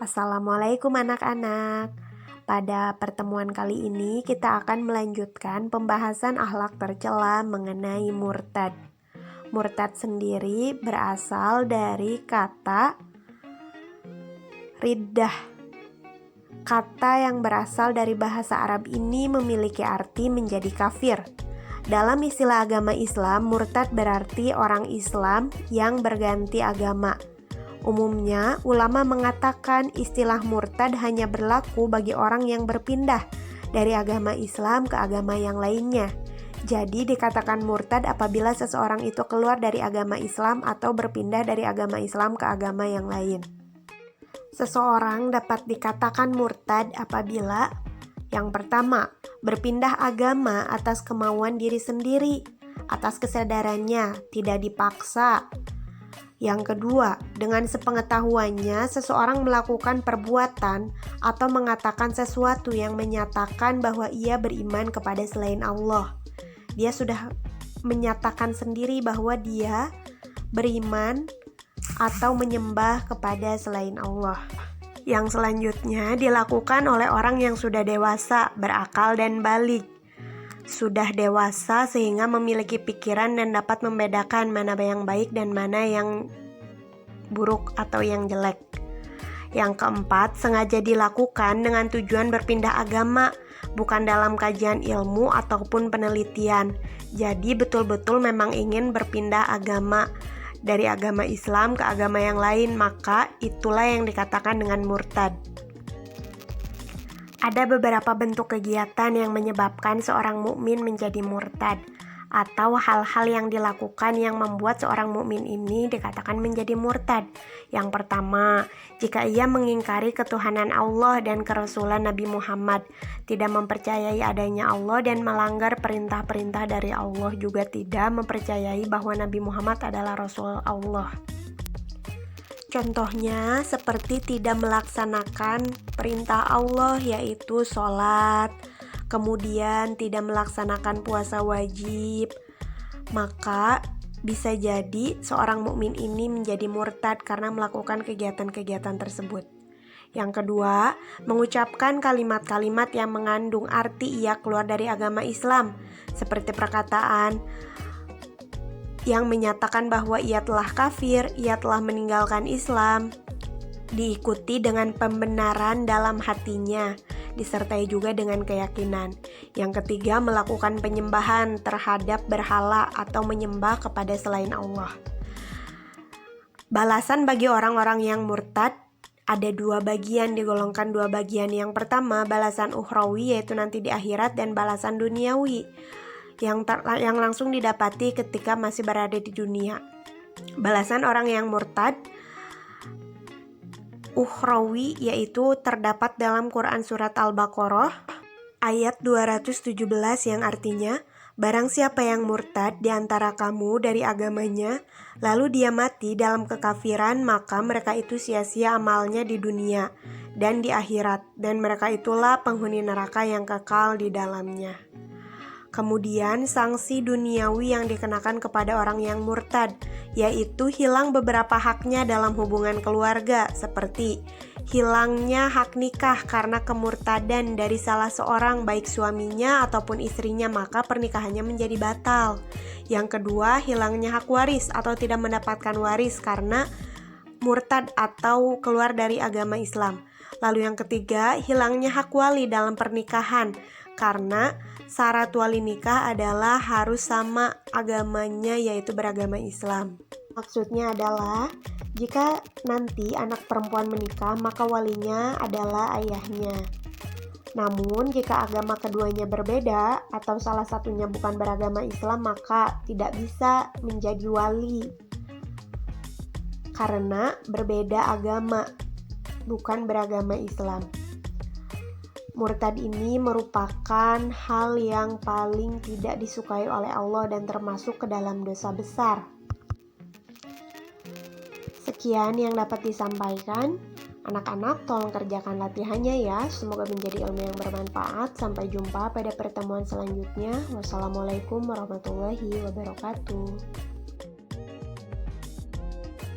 Assalamualaikum anak-anak. Pada pertemuan kali ini kita akan melanjutkan pembahasan akhlak tercela mengenai murtad. Murtad sendiri berasal dari kata riddah. Kata yang berasal dari bahasa Arab ini memiliki arti menjadi kafir. Dalam istilah agama Islam, murtad berarti orang Islam yang berganti agama. Umumnya, ulama mengatakan istilah murtad hanya berlaku bagi orang yang berpindah dari agama Islam ke agama yang lainnya. Jadi dikatakan murtad apabila seseorang itu keluar dari agama Islam atau berpindah dari agama Islam ke agama yang lain. Seseorang dapat dikatakan murtad apabila yang pertama, berpindah agama atas kemauan diri sendiri, atas kesadarannya, tidak dipaksa. Yang kedua, dengan sepengetahuannya seseorang melakukan perbuatan atau mengatakan sesuatu yang menyatakan bahwa ia beriman kepada selain Allah. Dia sudah menyatakan sendiri bahwa dia beriman atau menyembah kepada selain Allah. Yang selanjutnya dilakukan oleh orang yang sudah dewasa, berakal dan baligh. Sudah dewasa sehingga memiliki pikiran dan dapat membedakan mana yang baik dan mana yang buruk atau yang jelek. Yang keempat, sengaja dilakukan dengan tujuan berpindah agama, bukan dalam kajian ilmu ataupun penelitian. Jadi betul-betul memang ingin berpindah agama dari agama Islam ke agama yang lain, maka itulah yang dikatakan dengan murtad. Ada beberapa bentuk kegiatan yang menyebabkan seorang mukmin menjadi murtad, atau hal-hal yang dilakukan yang membuat seorang mukmin ini dikatakan menjadi murtad. Yang pertama, jika ia mengingkari ketuhanan Allah dan kerasulan Nabi Muhammad, tidak mempercayai adanya Allah dan melanggar perintah-perintah dari Allah, juga tidak mempercayai bahwa Nabi Muhammad adalah Rasul Allah. Contohnya seperti tidak melaksanakan perintah Allah yaitu sholat, kemudian tidak melaksanakan puasa wajib, maka bisa jadi seorang mukmin ini menjadi murtad karena melakukan kegiatan-kegiatan tersebut. Yang kedua, mengucapkan kalimat-kalimat yang mengandung arti ia keluar dari agama Islam, seperti perkataan yang menyatakan bahwa ia telah kafir, ia telah meninggalkan Islam, diikuti dengan pembenaran dalam hatinya, disertai juga dengan keyakinan. Yang ketiga, melakukan penyembahan terhadap berhala atau menyembah kepada selain Allah. Balasan bagi orang-orang yang murtad ada dua bagian, digolongkan dua bagian. Yang pertama, balasan ukhrawi yaitu nanti di akhirat, dan balasan duniawi yang langsung didapati ketika masih berada di dunia. Balasan orang yang murtad ukhrawi yaitu terdapat dalam Quran surat Al-Baqarah ayat 217 yang artinya, barang siapa yang murtad di antara kamu dari agamanya lalu dia mati dalam kekafiran, maka mereka itu sia-sia amalnya di dunia dan di akhirat, dan mereka itulah penghuni neraka yang kekal di dalamnya. Kemudian sanksi duniawi yang dikenakan kepada orang yang murtad yaitu hilang beberapa haknya dalam hubungan keluarga, seperti hilangnya hak nikah karena kemurtadan dari salah seorang, baik suaminya ataupun istrinya, maka pernikahannya menjadi batal. Yang kedua, hilangnya hak waris atau tidak mendapatkan waris karena murtad atau keluar dari agama Islam. Lalu yang ketiga, hilangnya hak wali dalam pernikahan karena syarat wali nikah adalah harus sama agamanya yaitu beragama Islam. Maksudnya adalah jika nanti anak perempuan menikah maka walinya adalah ayahnya. Namun jika agama keduanya berbeda atau salah satunya bukan beragama Islam, maka tidak bisa menjadi wali karena berbeda agama, bukan beragama Islam. Murtad ini merupakan hal yang paling tidak disukai oleh Allah dan termasuk ke dalam dosa besar. Sekian yang dapat disampaikan. Anak-anak, tolong kerjakan latihannya ya. Semoga menjadi ilmu yang bermanfaat. Sampai jumpa pada pertemuan selanjutnya. Wassalamualaikum warahmatullahi wabarakatuh.